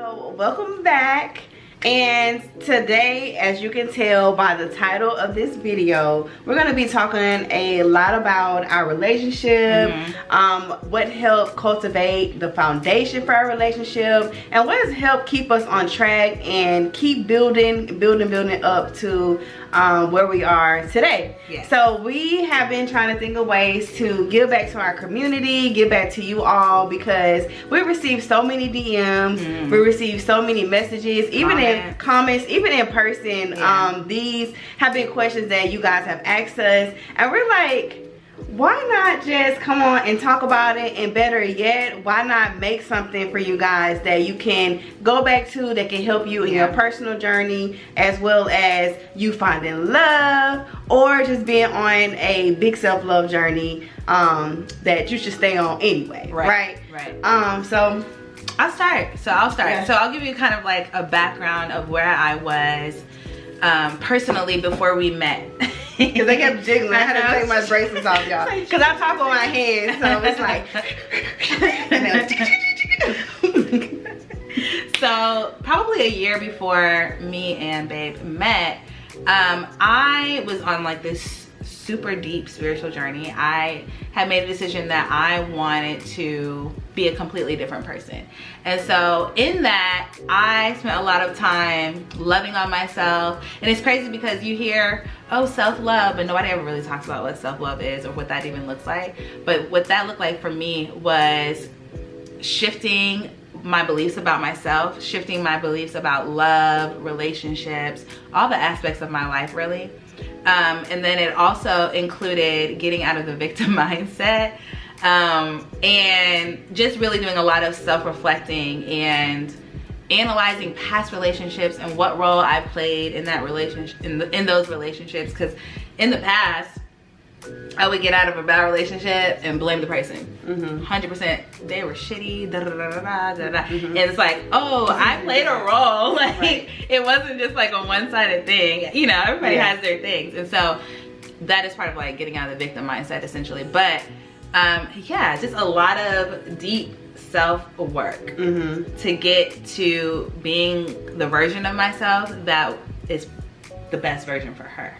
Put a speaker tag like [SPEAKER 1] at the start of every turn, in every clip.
[SPEAKER 1] So welcome back, and today, as you can tell by the title of this video, we're going to be talking a lot about our relationship, what helped cultivate the foundation for our relationship, and what has helped keep us on track and keep building up to where we are today.
[SPEAKER 2] Yes.
[SPEAKER 1] So we have been trying to think of ways to give back to our community, give back to you all, because we received so many DMs, we received so many messages, even in comments, even in person. These have been questions that you guys have asked us, and we're like, why not just come on and talk about it? And better yet, why not make something for you guys that you can go back to, that can help you in your personal journey, as well as you finding love, or just being on a big self-love journey that you should stay on anyway. Right. So
[SPEAKER 2] I'll start.
[SPEAKER 1] Yeah.
[SPEAKER 2] So I'll give you kind of like a background of where I was personally before we met.
[SPEAKER 1] Because they kept jiggling. I had to take my bracelets off, y'all. Because I talk on my hands, so it's like.
[SPEAKER 2] So probably a year before me and Babe met, I was on like this super deep spiritual journey. I had made a decision that I wanted to be a completely different person. And so in that, I spent a lot of time loving on myself. And it's crazy because you hear, oh, self-love, but nobody ever really talks about what self-love is or what that even looks like. But what that looked like for me was shifting my beliefs about myself, shifting my beliefs about love, relationships, all the aspects of my life, really. And then it also included getting out of the victim mindset, and just really doing a lot of self-reflecting and analyzing past relationships and what role I played in that relationship, in those relationships. Because in the past, I would get out of a bad relationship and blame the person. 100%. They were shitty. And it's like, oh, I played a role. Like, it wasn't just like a one-sided thing. You know, everybody has their things. And so that is part of like getting out of the victim mindset, essentially. But yeah, just a lot of deep self-work to get to being the version of myself that is the best version for her.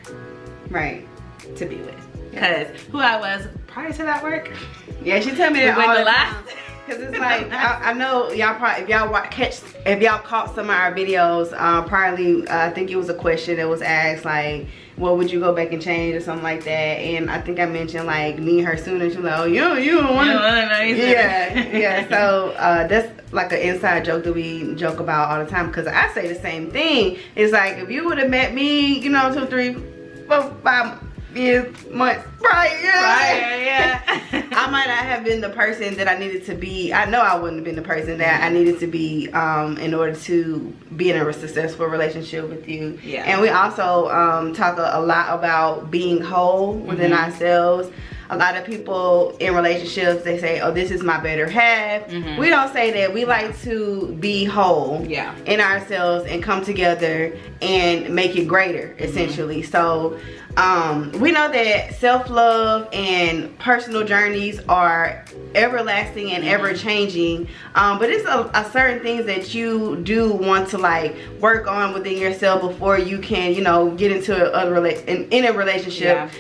[SPEAKER 2] To be with. Because who I was prior to that work.
[SPEAKER 1] Yeah, she told me that all the time. Because it's like, I know y'all probably, if y'all caught some of our videos, probably, I think it was a question that was asked, like, what would you go back and change or something like that? And I think I mentioned like me and her soon, and she was like, oh, you don't want to. Yeah. So that's like an inside joke that we joke about all the time. Because I say the same thing. It's like, if you would have met me, you know, 2, 3, 4, 5 months prior, I might not have been the person that I needed to be. I know I wouldn't have been the person that I needed to be in order to be in a successful relationship with you. And we also talk a lot about being whole within ourselves. A lot of people in relationships, they say, oh, this is my better half. We don't say that. We like to be whole in ourselves and come together and make it greater, essentially. So we know that self-love and personal journeys are everlasting and ever-changing, but it's a certain things that you do want to like work on within yourself before you can, you know, get into in a relationship.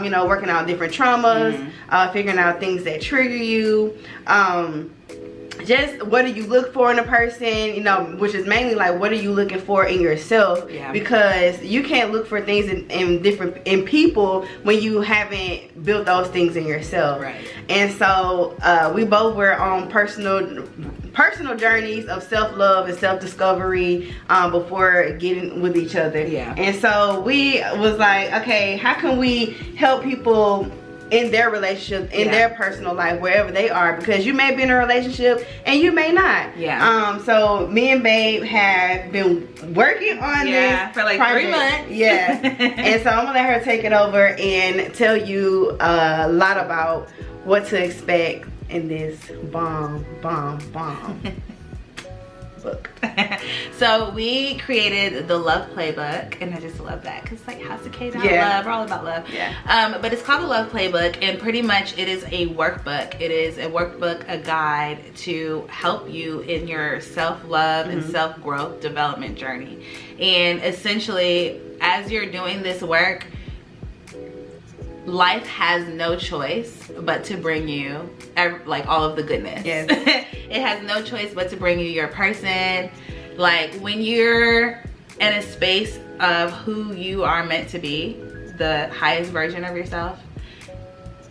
[SPEAKER 1] You know, working out different traumas, figuring out things that trigger you, just what do you look for in a person, you know, which is mainly like, what are you looking for in yourself? Because you can't look for things in people when you haven't built those things in yourself. And so we both were on personal journeys of self-love and self-discovery before getting with each other. And so we was like, okay, how can we help people in their relationship, in their personal life, wherever they are? Because you may be in a relationship and you may not. So me and Babe have been working on this
[SPEAKER 2] for like
[SPEAKER 1] project.
[SPEAKER 2] 3 months.
[SPEAKER 1] And so I'm gonna let her take it over and tell you a lot about what to expect in this bomb book.
[SPEAKER 2] So we created the Love Playbook, and I just love that because it's like House of K. Love. We're all about love.
[SPEAKER 1] Yeah.
[SPEAKER 2] But it's called the Love Playbook, and pretty much it is a workbook. It is a workbook, a guide to help you in your self-love and self-growth development journey. And essentially, as you're doing this work, life has no choice but to bring you like all of the goodness.
[SPEAKER 1] Yes.
[SPEAKER 2] It has no choice but to bring you your person. Like when you're in a space of who you are meant to be, the highest version of yourself,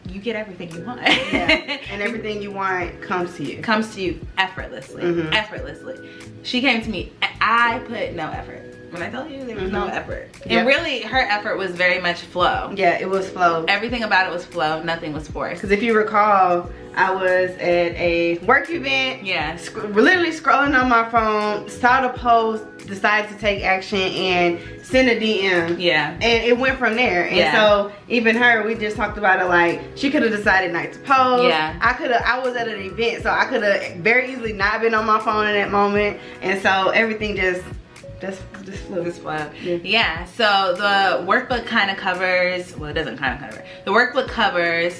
[SPEAKER 2] you get everything you want.
[SPEAKER 1] Yeah. And everything you want comes to you.
[SPEAKER 2] Comes to you effortlessly. Effortlessly. She came to me. I put no effort. When I tell you there was no effort. And really her effort was very much flow.
[SPEAKER 1] Yeah, it was flow.
[SPEAKER 2] Everything about it was flow. Nothing was forced.
[SPEAKER 1] Because if you recall, I was at a work event.
[SPEAKER 2] Yeah.
[SPEAKER 1] Literally scrolling on my phone, saw the post, decided to take action and send a DM.
[SPEAKER 2] Yeah.
[SPEAKER 1] And it went from there. And so even her, we just talked about it, like she could have decided not to post.
[SPEAKER 2] Yeah.
[SPEAKER 1] I was at an event, so I could have very easily not been on my phone in that moment. And so everything just flew.
[SPEAKER 2] Yeah, so the workbook kind of covers, well, it doesn't kind of cover. The workbook covers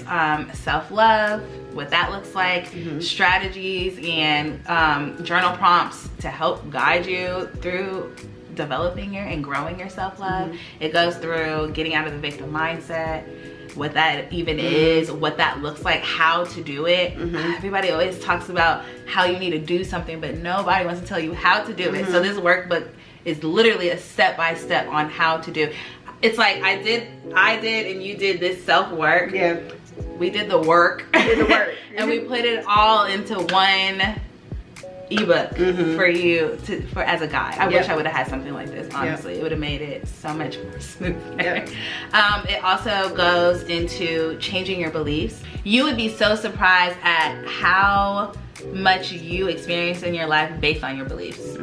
[SPEAKER 2] self-love, what that looks like, strategies and journal prompts to help guide you through developing and growing your self-love. It goes through getting out of the victim mindset, what that even is, what that looks like, how to do it. Everybody always talks about how you need to do something, but nobody wants to tell you how to do it. So this workbook is literally a step-by-step on how to do. It's like I did and you did this self-work.
[SPEAKER 1] Yeah.
[SPEAKER 2] We did the work. And we put it all into one ebook for you for as a guide. I wish I would have had something like this, honestly. It would have made it so much more smoother. It also goes into changing your beliefs. You would be so surprised at how much you experience in your life based on your beliefs.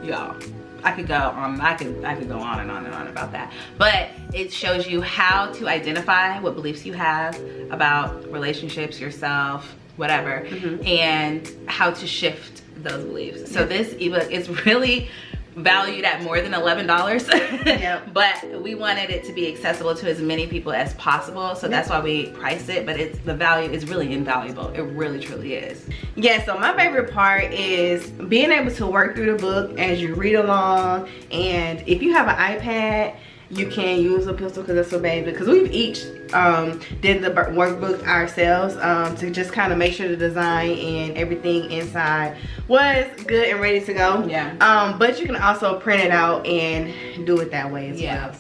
[SPEAKER 2] Y'all, I could go on and on and on about that, but it shows you how to identify what beliefs you have about relationships, yourself, whatever, and how to shift those beliefs. So this ebook is really valued at more than $11. But we wanted it to be accessible to as many people as possible, so that's why we priced it. But the value is really invaluable. It really truly is.
[SPEAKER 1] Yeah, so my favorite part is being able to work through the book as you read along. And if you have an iPad, you can use a pencil because it's so baby. Because we've each did the workbook ourselves to just kind of make sure the design and everything inside was good and ready to go. But you can also print it out and do it that way as well.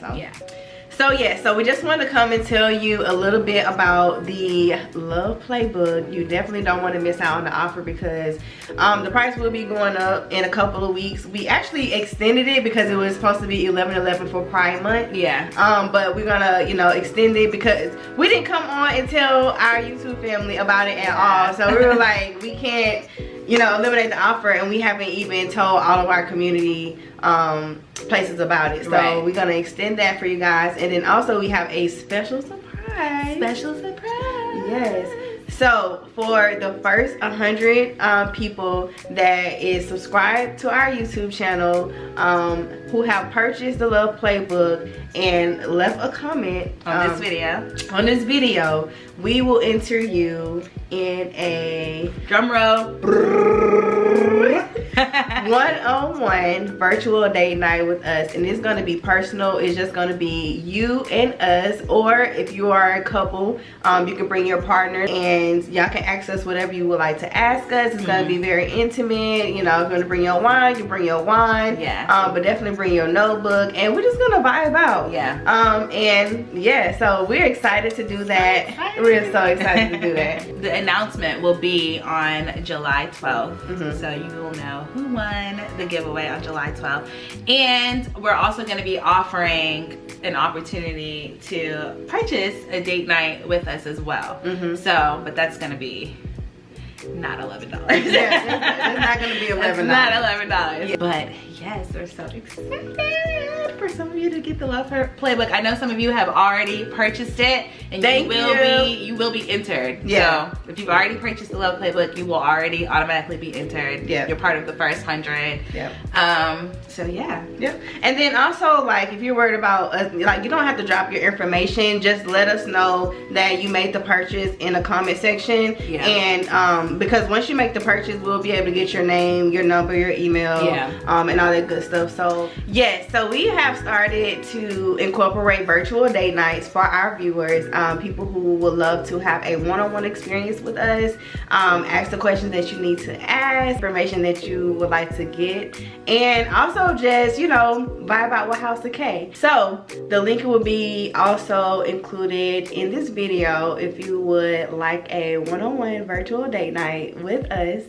[SPEAKER 1] So we just wanted to come and tell you a little bit about the Love Playbook. You definitely don't want to miss out on the offer because the price will be going up in a couple of weeks. We actually extended it because it was supposed to be $11.11 for Pride Month. But we're gonna, extend it because we didn't come on and tell our YouTube family about it at all. So we were like, we can't, eliminate the offer, and we haven't even told all of our community places about it. So we're gonna extend that for you guys, and then also we have a special surprise. Yes. So for the first 100 people that is subscribed to our YouTube channel, who have purchased the Love Playbook and left a comment
[SPEAKER 2] on this video, we will enter you in a
[SPEAKER 1] drum roll one-on-one virtual date night with us, and it's going to be personal. It's just going to be you and us, or if you are a couple, you can bring your partner and y'all can access whatever you would like to ask us. It's going to be very intimate. If you're going to bring your wine, you bring your wine, but definitely bring your notebook, and we're just going to vibe out. So we're excited to do that. We're so excited to do that.
[SPEAKER 2] The announcement will be on July 12th, so you will know who won the giveaway on July 12th. And we're also going to be offering an opportunity to purchase a date night with us as well. But that's going to be not $11.
[SPEAKER 1] Yeah, it's not gonna be $11.
[SPEAKER 2] It's not $11. Yeah. But yes, we're so excited for some of you to get the Love Playbook. I know some of you have already purchased it, and you will be entered. Yeah. So if you've already purchased the Love Playbook, you will already automatically be entered. Yeah. You're part of the first 100.
[SPEAKER 1] Yeah.
[SPEAKER 2] So yeah.
[SPEAKER 1] Yep. And then also, like, if you're worried about like, you don't have to drop your information. Just let us know that you made the purchase in the comment section. Yeah. And because once you make the purchase, we'll be able to get your name, your number, your email, and all that good stuff. So yes, so we have started to incorporate virtual date nights for our viewers, people who would love to have a one-on-one experience with us, ask the questions that you need to ask, information that you would like to get, and also just, you know, vibe out with House of K. So the link will be also included in this video. If you would like a one-on-one virtual date night with us,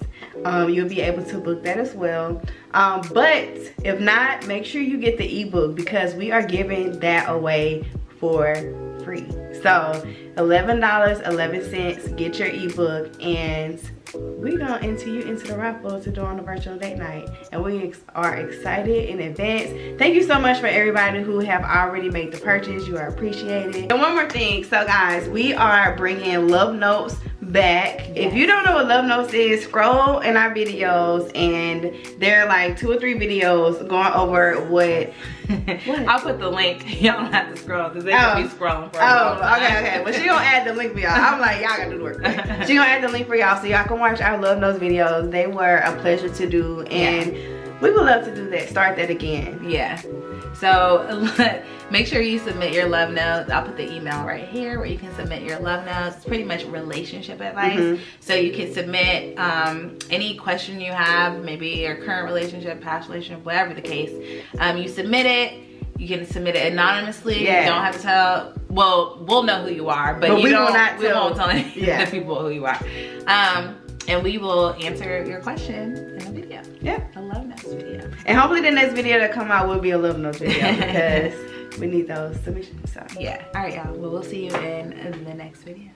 [SPEAKER 1] you'll be able to book that as well. But if not, make sure you get the ebook, because we are giving that away for free. So $11.11, get your ebook, and we're gonna enter you into the raffle to do on a virtual date night, and we are excited in advance. Thank you so much for everybody who have already made the purchase. You are appreciated. And one more thing, so guys, we are bringing Love Notes back. If you don't know what Love Notes is, scroll in our videos, and there are like 2 or 3 videos going over what
[SPEAKER 2] I'll put the link. Y'all don't have to scroll, because they could be scrolling for a long time.
[SPEAKER 1] Okay. Well, she gonna add the link for y'all. I'm like, y'all gotta do the work. She gonna add the link for y'all so y'all can watch our Love Notes videos. They were a pleasure to do, and we would love to do that. Start that again.
[SPEAKER 2] Yeah. So make sure you submit your love notes. I'll put the email right here where you can submit your love notes. It's pretty much relationship advice. So you can submit any question you have, maybe your current relationship, past relationship, whatever the case. You submit it. You can submit it anonymously. Yeah. You don't have to tell. Well, we'll know who you are, but we won't tell the people who you are. And we will answer your question in a video. Yeah. A Love Notes video.
[SPEAKER 1] And hopefully the next video that come out will be a Love Notes video, because we need those submissions. So
[SPEAKER 2] yeah. All right, y'all. Well, we'll see you in the next video.